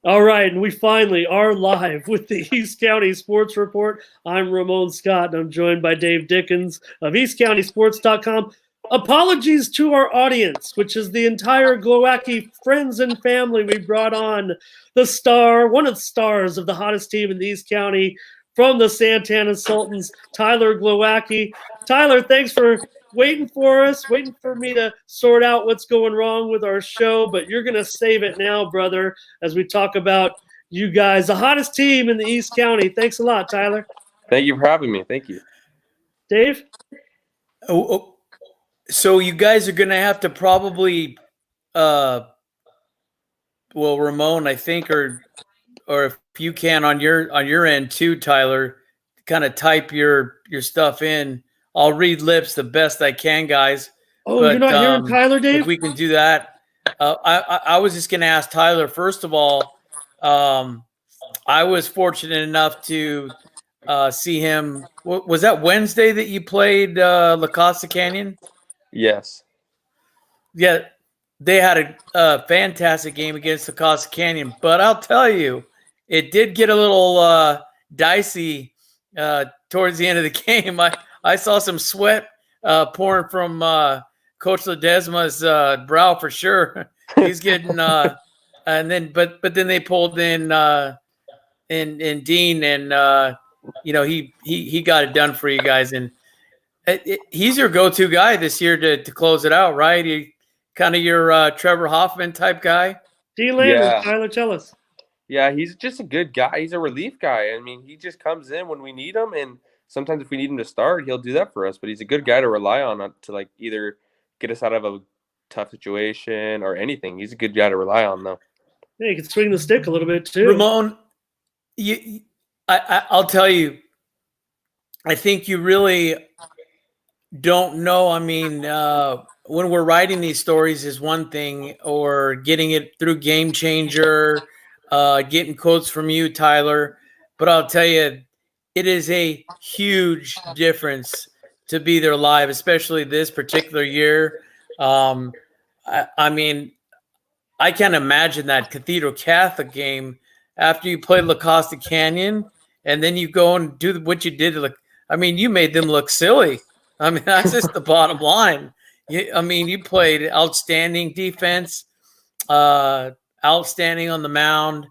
All right, and we finally are live with the East County Sports Report. I'm Ramon Scott, and I'm joined by Dave Dickens of EastCountySports.com. Apologies to our audience, which is the entire Glowacki friends and family. We brought on the star, one of the stars of the hottest team in the East County from the Santana Sultans, Tyler Glowacki. Tyler, thanks for waiting for us, waiting for me to sort out what's going wrong with our show, but you're going to save it now, brother, as we talk about you guys, the hottest team in the East County. Thanks a lot, Tyler. Thank you for having me. Thank you. Dave? So you guys are going to have to probably, Ramon, I think, or if you can on your end too, Tyler, kind of type your stuff in. I'll read lips the best I can, guys. Oh, but, you're not hearing Tyler, Dave? If we can do that. I was just going to ask Tyler, first of all, I was fortunate enough to see him. Was that Wednesday that you played La Costa Canyon? Yes. Yeah, they had a fantastic game against the Costa Canyon, but I'll tell you, it did get a little dicey towards the end of the game. I saw some sweat pouring from Coach Ledesma's brow for sure. He's getting and then but then they pulled in Dean, and he got it done for you guys, and he's your go-to guy this year to close it out, right? He kind of your Trevor Hoffman type guy. Dean Landers, Tyler, tell us. Yeah, he's just a good guy. He's a relief guy. I mean, he just comes in when we need him, and sometimes if we need him to start, he'll do that for us. But he's a good guy to rely on to like either get us out of a tough situation or anything. He's a good guy to rely on, though. Yeah, he can swing the stick a little bit too. Ramon, I'll tell you, I think you really don't know. I mean, when we're writing these stories is one thing, or getting it through Game Changer, getting quotes from you, Tyler. But I'll tell you, it is a huge difference to be there live, especially this particular year. I mean, I can't imagine that Cathedral Catholic game after you played La Costa Canyon, and then you go and do what you did. I mean, you made them look silly. I mean, that's just the bottom line. You played outstanding defense, outstanding on the mound,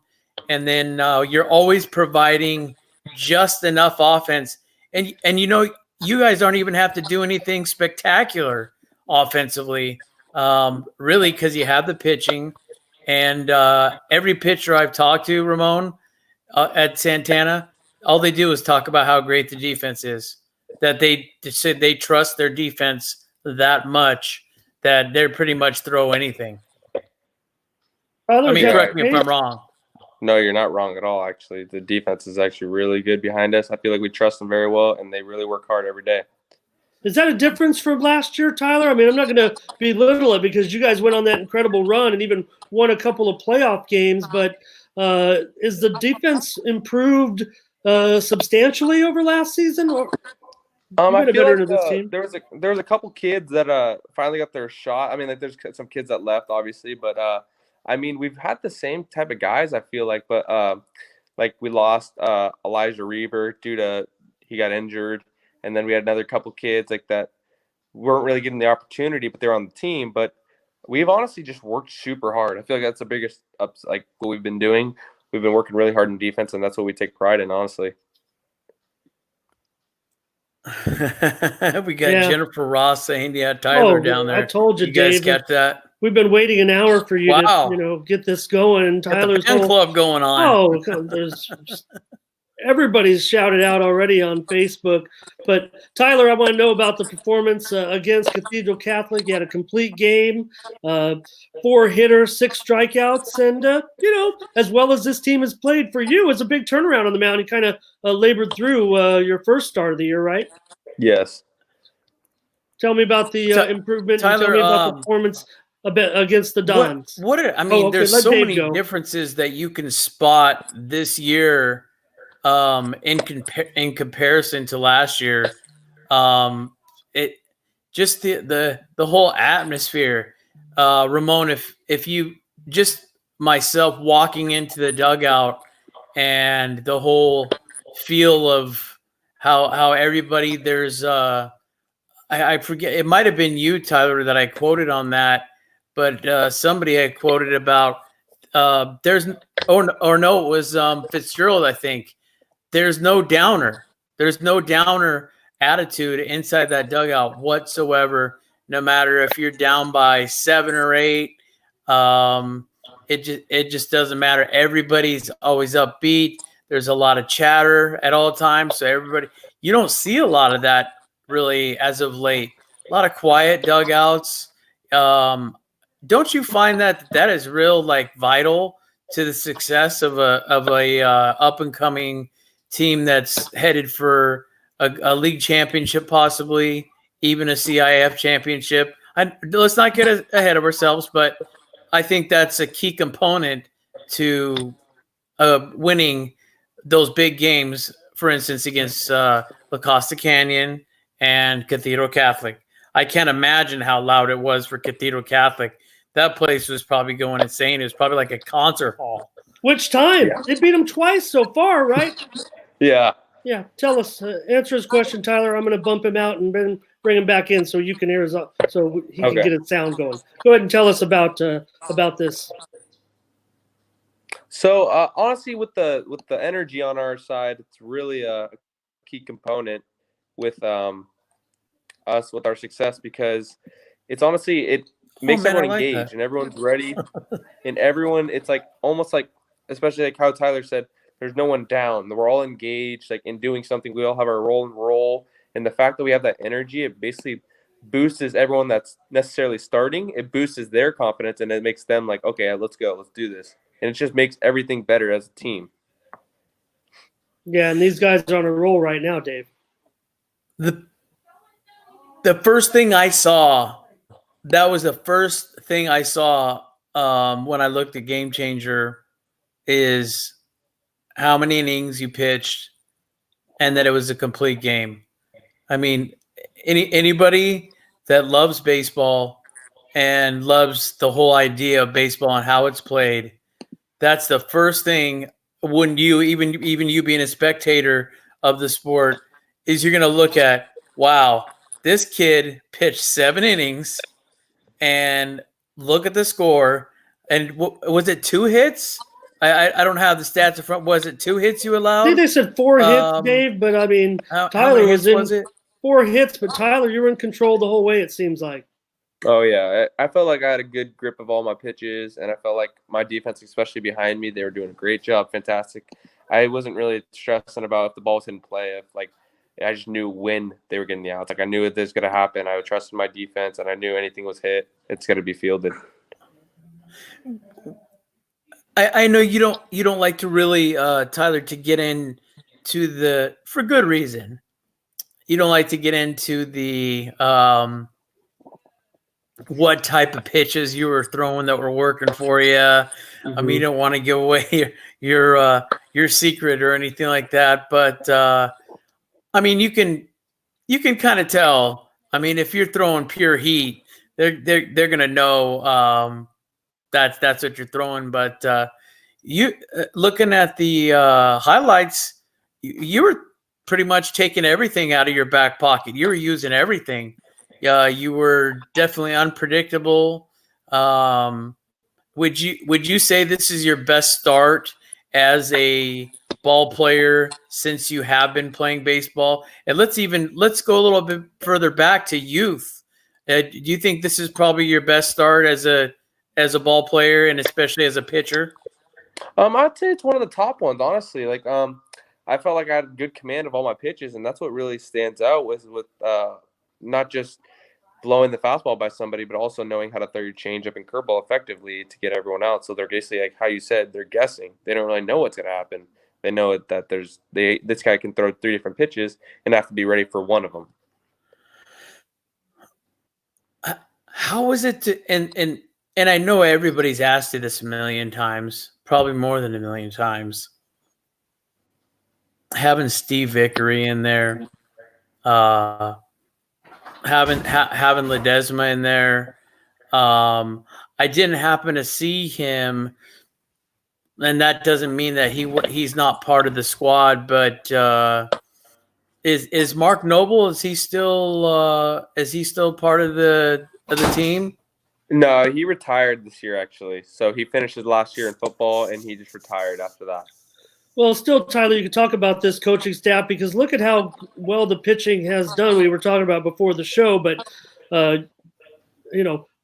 and then you're always providing just enough offense. And you guys don't even have to do anything spectacular offensively, really, because you have the pitching. And every pitcher I've talked to, Ramon, at Santana, all they do is talk about how great the defense is. That they said they trust their defense that much that they're pretty much throw anything. Correct me if I'm wrong. No, you're not wrong at all, actually. The defense is actually really good behind us. I feel like we trust them very well, and they really work hard every day. Is that a difference from last year, Tyler? I mean, I'm not going to belittle it because you guys went on that incredible run and even won a couple of playoff games, but is the defense improved substantially over last season? Or I feel like there was a couple kids that finally got their shot. I mean, like there's some kids that left, obviously, but I mean, we've had the same type of guys, I feel like, but like we lost Elijah Reber due to he got injured, and then we had another couple kids like that weren't really getting the opportunity, but they're on the team. But we've honestly just worked super hard. I feel like that's the biggest like what we've been doing. We've been working really hard in defense, and that's what we take pride in, honestly. We got Jennifer Ross saying, "Yeah, Tyler down there." I told you, you Dave. Guys got that? We've been waiting an hour for you to, get this going. And Tyler's fan club going on. Oh, there's everybody's shouted out already on Facebook. But Tyler, I want to know about the performance against Cathedral Catholic. You had a complete game, 4 hitters, 6 strikeouts, and as well as this team has played for you, it's a big turnaround on the mound. You kind of labored through your first start of the year, right? Yes. Tell me about the improvement. Tyler, tell me about the performance a bit against the Dons. There's so many differences that you can spot this year in comparison to last year. It just the whole atmosphere. Ramon, if you just myself walking into the dugout and the whole feel of how everybody there's I forget, it might have been you, Tyler, that I quoted on that, but somebody had quoted about there's or no, it was Fitzgerald, I think. There's no downer. There's no downer attitude inside that dugout whatsoever. No matter if you're down by 7 or 8, it just doesn't matter. Everybody's always upbeat. There's a lot of chatter at all times, so everybody. You don't see a lot of that really as of late. A lot of quiet dugouts. Don't you find that is real like vital to the success of a up and coming team that's headed for a league championship, possibly even a CIF championship? Let's not get ahead of ourselves, but I think that's a key component to winning those big games, for instance, against La Costa Canyon and Cathedral Catholic. I can't imagine how loud it was for Cathedral Catholic. That place was probably going insane. It was probably like a concert hall. Which time? Yeah. They beat them twice so far, right? Yeah. Yeah. Tell us. Answer his question, Tyler. I'm going to bump him out and bring him back in so you can hear his so he can get his sound going. Go ahead and tell us about this. So honestly, with the energy on our side, it's really a key component with us with our success, because it's honestly it makes everyone engaged and everyone's ready and everyone, it's like almost like, especially like how Tyler said, there's no one down. We're all engaged, like in doing something. We all have our role. And the fact that we have that energy, it basically boosts everyone that's necessarily starting. It boosts their confidence and it makes them like, okay, let's go, let's do this. And it just makes everything better as a team. Yeah, and these guys are on a roll right now, Dave. The first thing I saw, that was the first thing I saw when I looked at Game Changer, is how many innings you pitched and that it was a complete game. I mean, anybody that loves baseball and loves the whole idea of baseball and how it's played, that's the first thing. Wouldn't you, even you being a spectator of the sport, is you're going to look at, wow, this kid pitched 7 innings and look at the score. And was it 2 hits? I don't have the stats in front. Was it 2 hits you allowed? I think they said 4 hits, Dave, but I mean, Tyler was in 4 hits, but Tyler, you were in control the whole way, it seems like. Oh, yeah. I felt like I had a good grip of all my pitches, and I felt like my defense, especially behind me, they were doing a great job. Fantastic. I wasn't really stressing about if the ball was in play. I just knew when they were getting the outs. Like, I knew this was going to happen. I would trust in my defense, and I knew anything was hit, it's going to be fielded. I know you don't like to really, Tyler, to get into for good reason. You don't like to get into the what type of pitches you were throwing that were working for you. Mm-hmm. I mean, you don't want to give away your secret or anything like that. But I mean, you can kind of tell. I mean, if you're throwing pure heat, they're gonna know that's what you're throwing. But you looking at the highlights, you were pretty much taking everything out of your back pocket. You were using everything. You were definitely unpredictable. Would you say this is your best start as a ball player since you have been playing baseball? And let's go a little bit further back to youth. Do you think this is probably your best start as a ball player and especially as a pitcher? I'd say it's one of the top ones, honestly. Like, I felt like I had good command of all my pitches, and that's what really stands out with not just blowing the fastball by somebody, but also knowing how to throw your changeup and curveball effectively to get everyone out. So they're basically, like how you said, they're guessing. They don't really know what's going to happen. They know that this guy can throw 3 different pitches and have to be ready for one of them. How is it to and I know everybody's asked you this a million times, probably more than a million times. Having Steve Vickery in there, having Ledesma in there. I didn't happen to see him and that doesn't mean that he's not part of the squad. But is Mark Noble? Is he still part of the team? No, he retired this year actually. So he finished his last year in football, and he just retired after that. Well, still, Tyler, you can talk about this coaching staff because look at how well the pitching has done. We were talking about before the show, but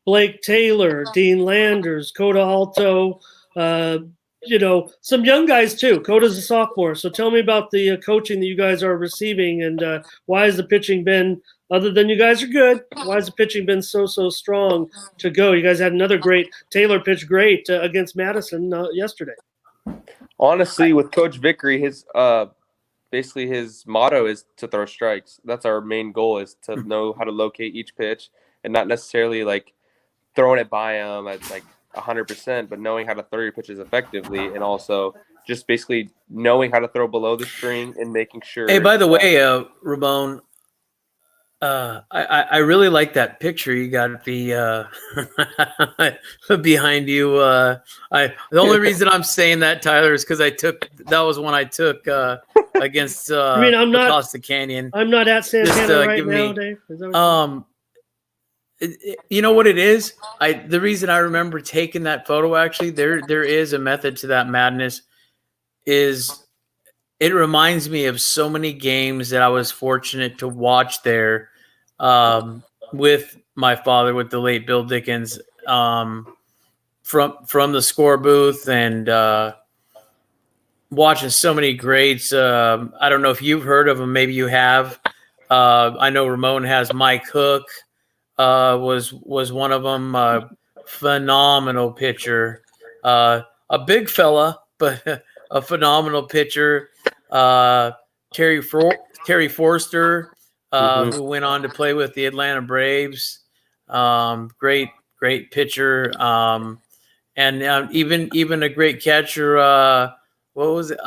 Blake Taylor, Dean Landers, Coda Alto, some young guys too. Coda's a sophomore. So tell me about the coaching that you guys are receiving, and why has the pitching been, other than you guys are good, why has the pitching been so strong to go? You guys had another great – Taylor pitched great against Madison yesterday. Honestly, with Coach Vickery, his basically his motto is to throw strikes. That's our main goal, is to know how to locate each pitch and not necessarily like throwing it by him at like 100%, but knowing how to throw your pitches effectively, and also just basically knowing how to throw below the string and making sure. Hey, by the way, Ramon, I really like that picture you got the behind you. The only reason I'm saying that, Tyler, is because that was one I took against I'm not across the canyon. I'm not at Santana right now, Dave. You know what it is? The reason I remember taking that photo, actually, there is a method to that madness. It reminds me of so many games that I was fortunate to watch there with my father, with the late Bill Dickens, from the score booth, and watching so many greats. I don't know if you've heard of them. Maybe you have. I know Ramon has. Mike Hook was one of them. Phenomenal pitcher. A big fella, but a phenomenal pitcher. Terry Forster, who went on to play with the Atlanta Braves. Great pitcher. And even a great catcher. What was it?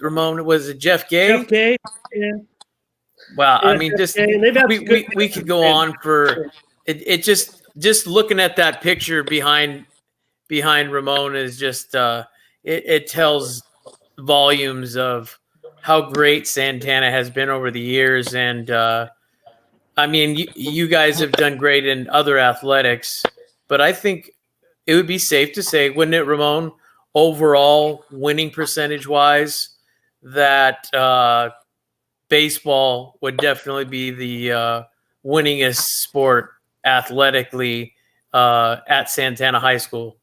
Ramon, was it Jeff Gay? Jeff Gay, yeah. Wow, yeah, I mean, just we could go on for it. Just looking at that picture behind Ramon is just it tells volumes of how great Santana has been over the years. And I mean, you guys have done great in other athletics, but I think it would be safe to say, wouldn't it, Ramon, overall winning percentage wise, that baseball would definitely be the winningest sport athletically at Santana High School?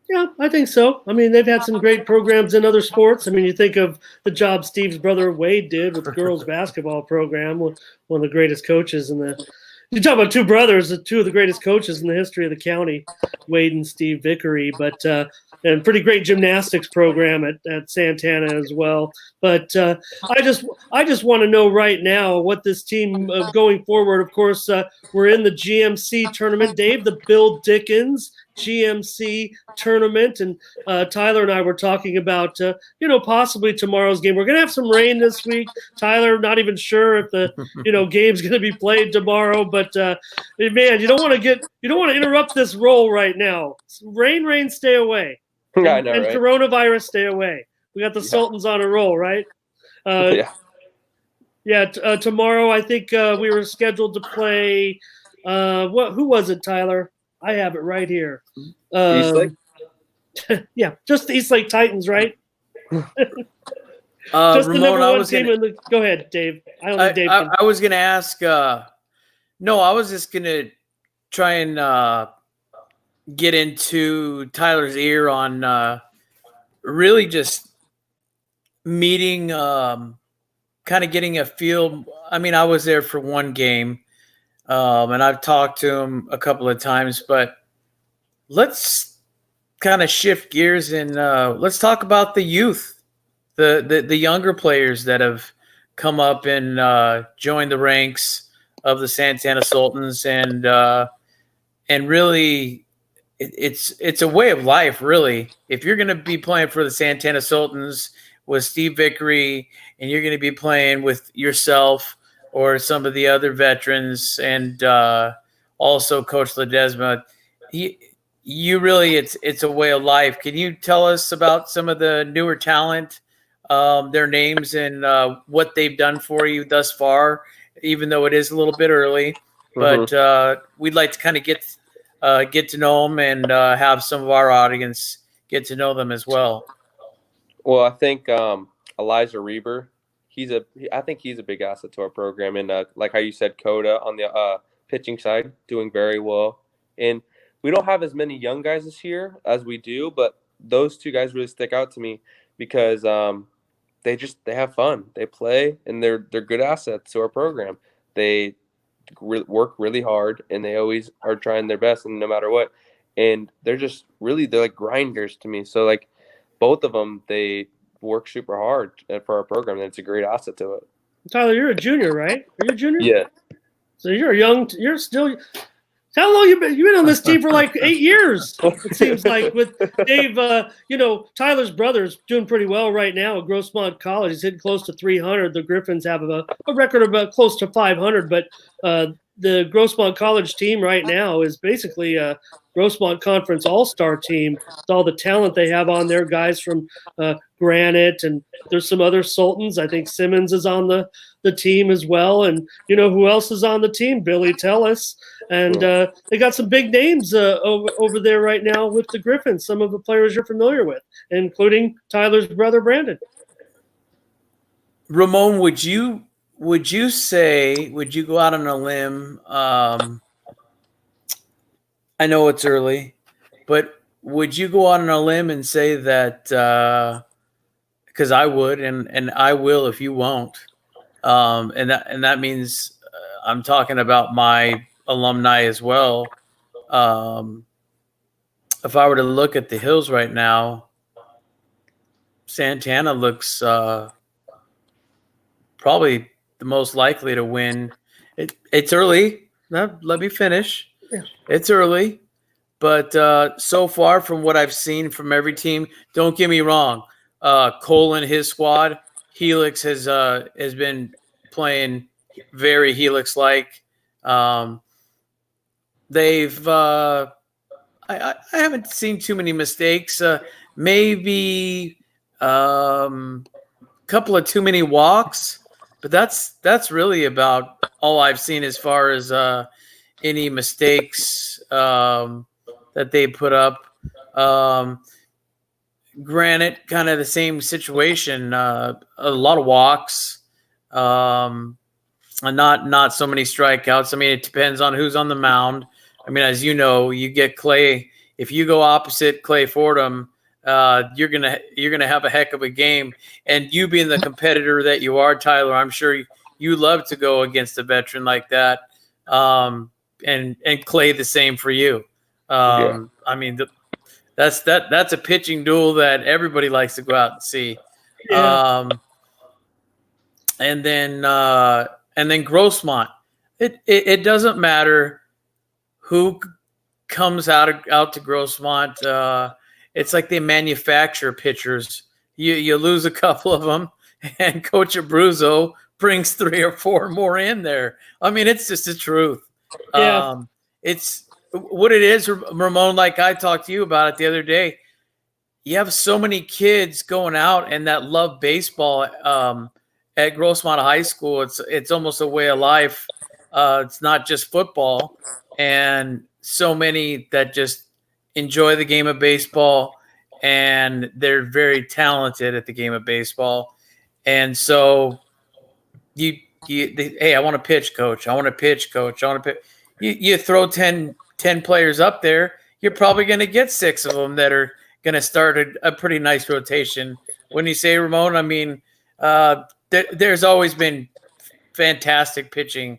Yeah, I think so. I mean, they've had some great programs in other sports. I mean, you think of the job Steve's brother Wade did with the girls' basketball program, one of the greatest coaches in the – you talk about two brothers, two of the greatest coaches in the history of the county, Wade and Steve Vickery, but and pretty great gymnastics program at Santana as well. But I just want to know right now what this team going forward. Of course, we're in the GMC tournament, Dave, the Bill Dickens GMC tournament, and Tyler and I were talking about possibly tomorrow's game. We're gonna have some rain this week. Tyler, not even sure if the game's gonna be played tomorrow, but man, you don't want to interrupt this roll right now. Rain, stay away. And, I know, right? Coronavirus, stay away. We got the Sultans on a roll, right? Tomorrow I think we were scheduled to play. Who was it, Tyler? I have it right here. Eastlake? Yeah, just the Eastlake Titans, right? Just Ramon, the number one team in the. Go ahead, Dave. I was going to ask. No, I was just going to try and get into Tyler's ear on really just meeting, kind of getting a feel. I mean, I was there for one game. And I've talked to him a couple of times, but let's kind of shift gears and let's talk about the youth, the younger players that have come up and joined the ranks of the Santana Sultans, and really, it's a way of life, really. If you're going to be playing for the Santana Sultans with Steve Vickery, and you're going to be playing with yourself or some of the other veterans, and also Coach Ledesma, it's a way of life. Can you tell us about some of the newer talent, their names, and what they've done for you thus far, even though it is a little bit early? But we'd like to kind of get to know them and have some of our audience get to know them as well. Well, I think Elijah Reber, I think he's a big asset to our program. And like how you said, Coda on the pitching side, doing very well. And we don't have as many young guys this year as we do, but those two guys really stick out to me because they have fun. They play, and they're good assets to our program. They work really hard, and they always are trying their best, and no matter what. And they're like grinders to me. So like both of them, they work super hard for our program, and it's a great asset to it. Tyler, you're a junior, right? Are you a junior? Yeah. So you're still. How long you been? You've been on this team for like 8 years. It seems like with Dave. Tyler's brother's doing pretty well right now at Grossmont College. He's hitting close to 300. The Griffins have a record of about close to 500, but the Grossmont College team right now is basically a Grossmont Conference All-Star team. With all the talent they have on there, guys from Granite, and there's some other Sultans. I think Simmons is on the team as well. And you know who else is on the team? Billy Tellis. And they got some big names over there right now with the Griffins, some of the players you're familiar with, including Tyler's brother, Brandon. Ramon, would you go out on a limb? I know it's early, but would you go out on a limb and say that, because I would, and I will if you won't, and that means I'm talking about my alumni as well. If I were to look at the Hills right now, Santana looks probably the most likely to win. It's early. Now, let me finish. Yeah. It's early, but so far from what I've seen from every team, don't get me wrong. Cole and his squad, Helix has been playing very Helix-like. They've I haven't seen too many mistakes. Maybe couple of too many walks, but that's really about all I've seen as far as any mistakes that they put up. Granted, kind of the same situation. A lot of walks, and not so many strikeouts. I mean, it depends on who's on the mound. I mean, as you know, you get Clay. If you go opposite Clay Fordham, you're gonna have a heck of a game. And you being the competitor that you are, Tyler, I'm sure you love to go against a veteran like that. And Clay, the same for you. I mean, that's a pitching duel that everybody likes to go out and see. Yeah. And then Grossmont. It doesn't matter who comes out to Grossmont. It's like they manufacture pitchers. You lose a couple of them, and Coach Abruzzo brings 3 or 4 more in there. I mean, it's just the truth. Yeah. It's what it is, Ramon, like I talked to you about it the other day. You have so many kids going out and that love baseball at Grossmont High School. It's almost a way of life. It's not just football. And so many that just enjoy the game of baseball, and they're very talented at the game of baseball. And so hey, I want to pitch, coach. I want to pitch, coach. I want to pitch. You throw 10 players up there, you're probably going to get 6 of them that are going to start a pretty nice rotation. When you say, Ramon, I mean, there's always been fantastic pitching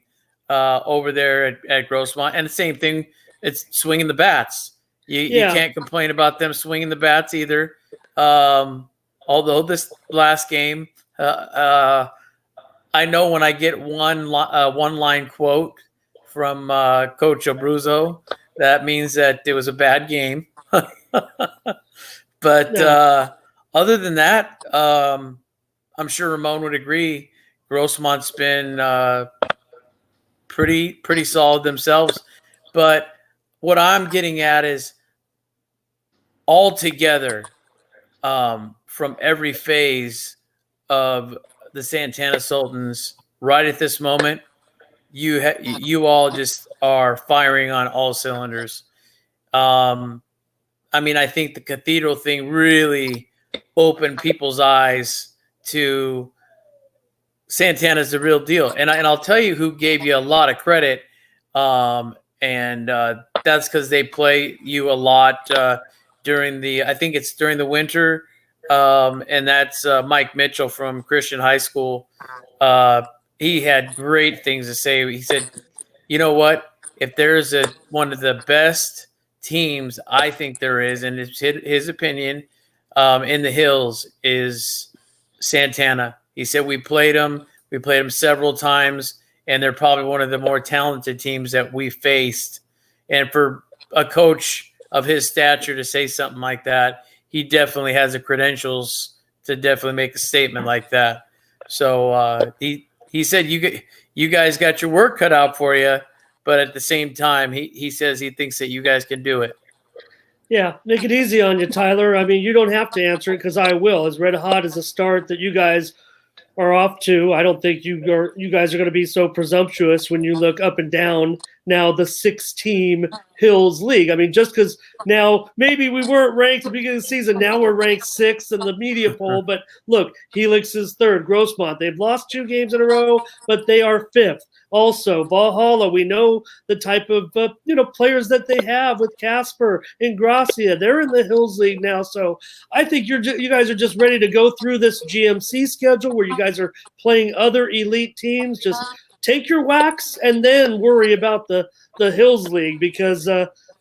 over there at Grossmont. And the same thing, it's swinging the bats. You can't complain about them swinging the bats either. Although this last game, I know when I get one line quote from Coach Abruzzo, that means that it was a bad game. But other than that, I'm sure Ramon would agree. Grossmont's been pretty solid themselves. But what I'm getting at is all together from every phase of the Santana Sultans right at this moment. You all just are firing on all cylinders. I mean, I think the cathedral thing really opened people's eyes to Santana's the real deal. And I'll tell you who gave you a lot of credit. And that's because they play you a lot during the winter. And that's Mike Mitchell from Christian High School. He had great things to say. He said, you know what? If there's one of the best teams, I think there is, and it's his opinion, in the Hills is Santana. He said we played them several times, and they're probably one of the more talented teams that we faced. And for a coach of his stature to say something like that, he definitely has the credentials to definitely make a statement like that. So he said you guys got your work cut out for you, but at the same time, he says he thinks that you guys can do it. Yeah, make it easy on you, Tyler. I mean, you don't have to answer it because I will. As red hot as a start that you guys are off to, I don't think you guys are going to be so presumptuous when you look up and down now the 6-team Hills League. I mean, just because now maybe we weren't ranked at the beginning of the season, now we're ranked 6th in the media poll. But look, Helix is 3rd, Grossmont. They've lost 2 games in a row, but they are 5th. Also, Valhalla, we know the type of players that they have with Casper and Gracia. They're in the Hills League now, so I think you guys are just ready to go through this GMC schedule where you guys are playing other elite teams. Just take your whacks and then worry about the Hills League because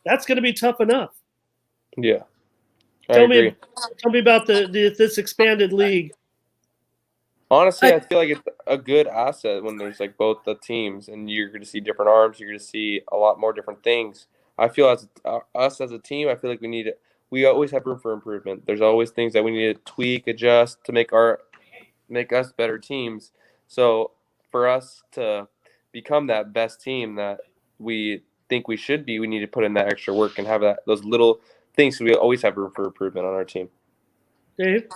that's going to be tough enough. Yeah, tell me about this expanded league. Honestly, I feel like it's a good asset when there's like both the teams and you're going to see different arms. You're going to see a lot more different things. I feel as us as a team, I feel like we always have room for improvement. There's always things that we need to tweak, adjust to make us better teams. So for us to become that best team that we think we should be, we need to put in that extra work and have those little things. So we always have room for improvement on our team. Dave?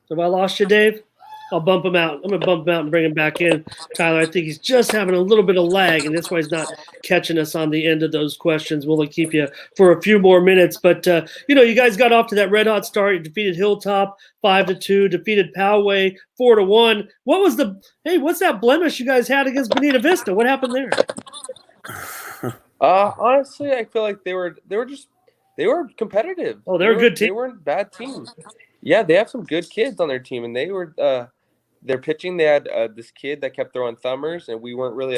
Have I lost you, Dave? I'll bump him out. I'm going to bump him out and bring him back in. Tyler, I think he's just having a little bit of lag, and that's why he's not catching us on the end of those questions. We'll keep you for a few more minutes. But, you guys got off to that red-hot start. You defeated Hilltop 5-2, defeated Poway 4-1. What's that blemish you guys had against Bonita Vista? What happened there? Honestly, I feel like they were competitive. Oh, they're a good team. They weren't bad teams. Yeah, they have some good kids on their team, and they were their pitching. They had this kid that kept throwing thumbers, and we weren't really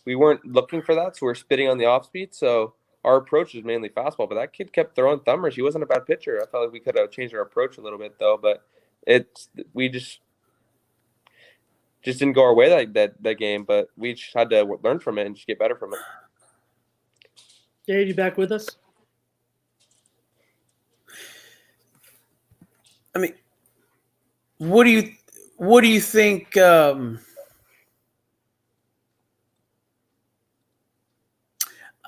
we weren't looking for that, so we're spitting on the off speed. So our approach was mainly fastball, but that kid kept throwing thumbers. He wasn't a bad pitcher. I felt like we could have changed our approach a little bit though, but we just didn't go our way that game. But we just had to learn from it and just get better from it. Dave, you back with us? I mean, what do you think? A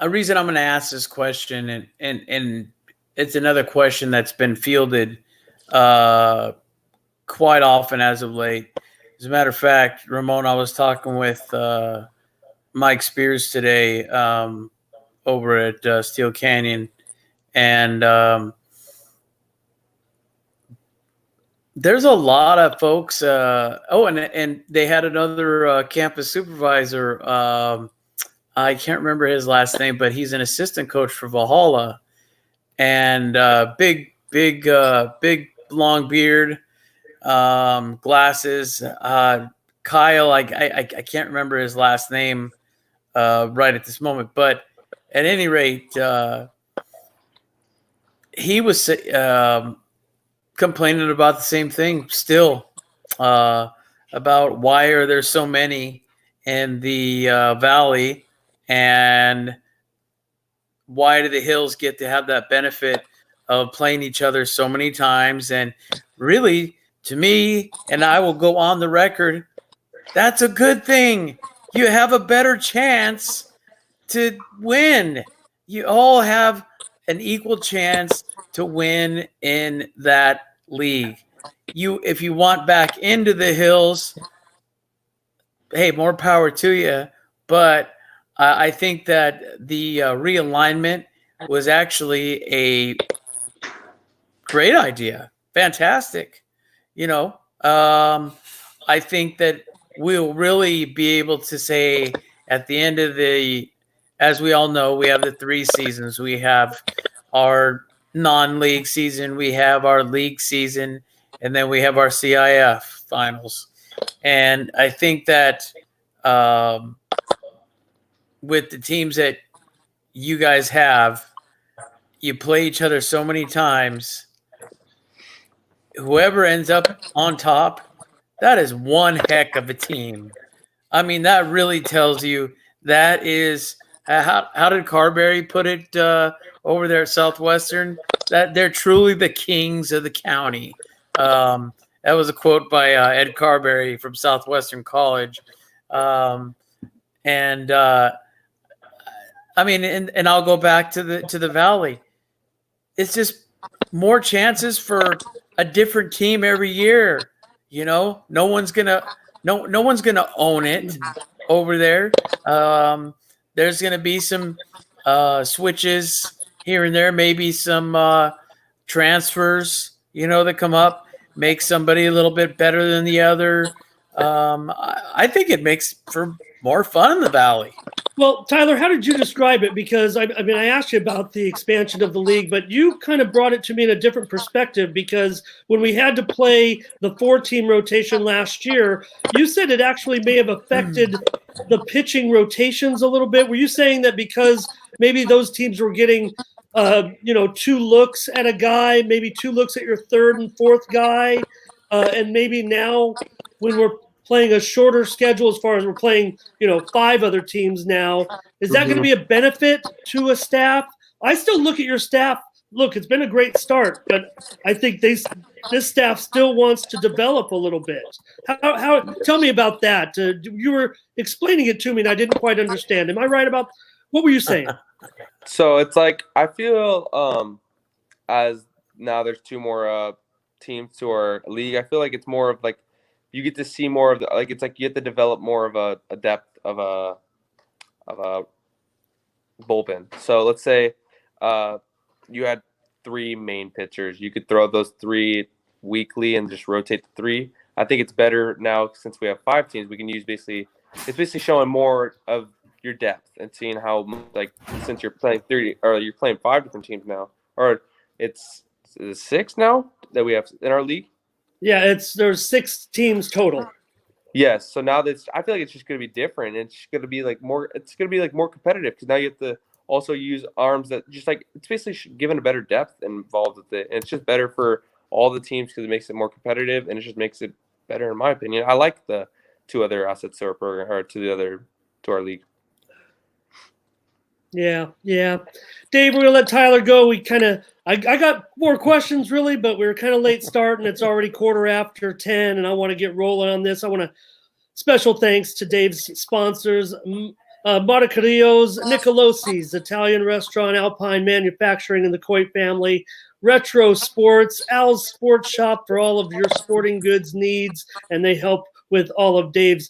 reason I'm going to ask this question, and it's another question that's been fielded quite often as of late. As a matter of fact, Ramon, I was talking with Mike Spears today over at Steel Canyon, and there's a lot of folks. And they had another campus supervisor. I can't remember his last name, but he's an assistant coach for Valhalla, and big long beard, glasses. Kyle, I can't remember his last name right at this moment, but at any rate, he was complaining about the same thing still, about why are there so many in the valley, and why do the Hills get to have that benefit of playing each other so many times? And really, to me, and I will go on the record, that's a good thing. You have a better chance to win. You all have an equal chance to win in that league. If you want back into the hills, hey, more power to you. But I think that the realignment was actually a great idea. Fantastic. I think that we'll really be able to say at the end of as we all know, we have the 3 seasons. We have our non-league season, we have our league season, and then we have our CIF finals. And I think that with the teams that you guys have, you play each other so many times. Whoever ends up on top, that is one heck of a team. I mean, that really tells you that is how did Carberry put it over there at Southwestern? That they're truly the kings of the county. That was a quote by Ed Carberry from Southwestern College. I mean, and I'll go back to the Valley. It's just more chances for a different team every year. No one's gonna own it over there. There's gonna be some switches here and there, maybe some transfers, that come up, make somebody a little bit better than the other. I think it makes for more fun in the Valley. Well, Tyler, how did you describe it? Because I mean, I asked you about the expansion of the league, but you kind of brought it to me in a different perspective, because when we had to play the 4-team rotation last year, you said it actually may have affected the pitching rotations a little bit. Were you saying that because maybe those teams were getting, 2 looks at a guy, maybe 2 looks at your 3rd and 4th guy, and maybe now when we're playing a shorter schedule, as far as we're playing, 5 other teams now, is that going to be a benefit to a staff? I still look at your staff. Look, it's been a great start, but I think this staff still wants to develop a little bit. How tell me about that. You were explaining it to me, and I didn't quite understand. Am I right about what were you saying? So it's like I feel as now there's 2 more teams to our league. I feel like it's more of like you get to see more of the, like, it's like you get to develop more of a depth of a bullpen. So let's say you had 3 main pitchers. You could throw those 3 weekly and just rotate the 3. I think it's better now since we have 5 teams. We can use it's basically showing more of your depth and seeing how, like, since you're playing 30 or you're playing 5 different teams now, or it's 6 now that we have in our league. Yeah, there's 6 teams total. Yes, so now I feel like it's just going to be different. It's going to be like more. It's going to be like more competitive because now you have to also use arms that just like it's basically given a better depth involved with it, and it's just better for all the teams because it makes it more competitive and it just makes it better in my opinion. I like the 2 other assets to our program or to our league. Yeah. Dave, we're gonna let Tyler go. We kind of I got more questions really, but we were kind of late starting. It's already 10:15, and I want to get rolling on this. I want to special thanks to Dave's sponsors, Marcarillo's, Nicolosi's, Italian restaurant, Alpine Manufacturing, and the Coit family, Retro Sports, Al's Sports Shop for all of your sporting goods needs, and they help with all of Dave's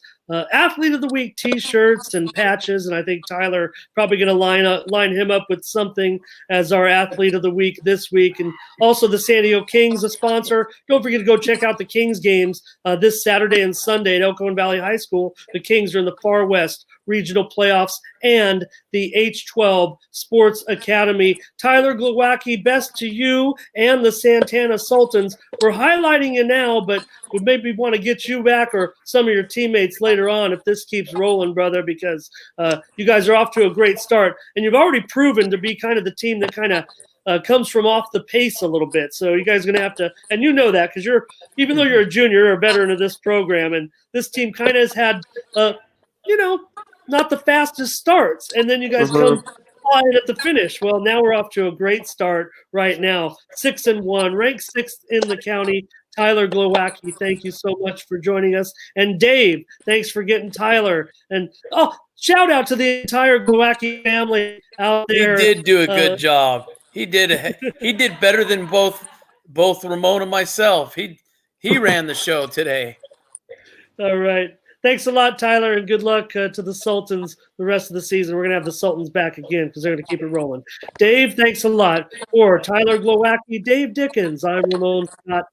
Athlete of the Week T-shirts and patches, and I think Tyler probably going to line him up with something as our Athlete of the Week this week. And also the San Diego Kings, a sponsor. Don't forget to go check out the Kings games this Saturday and Sunday at Elko and Valley High School. The Kings are in the Far West Regional Playoffs and the H12 Sports Academy. Tyler Glowacki, best to you and the Santana Sultans. We're highlighting you now, but we maybe want to get you back or some of your teammates later on if this keeps rolling, brother, because you guys are off to a great start. And you've already proven to be kind of the team that kind of comes from off the pace a little bit. So you guys are going to have to – and you know that because even though you're a junior, you're a veteran of this program. And this team kind of has had, not the fastest starts. And then you guys come flying at the finish. Well, now we're off to a great start right now. 6-1, ranked 6th in the county, Tyler Glowacki, thank you so much for joining us. And Dave, thanks for getting Tyler. And shout out to the entire Glowacki family out there. He did do a good job. He did better than both Ramon and myself. He ran the show today. All right. Thanks a lot, Tyler, and good luck to the Sultans the rest of the season. We're going to have the Sultans back again because they're going to keep it rolling. Dave, thanks a lot. For Tyler Glowacki, Dave Dickens, I'm Ramon Scott.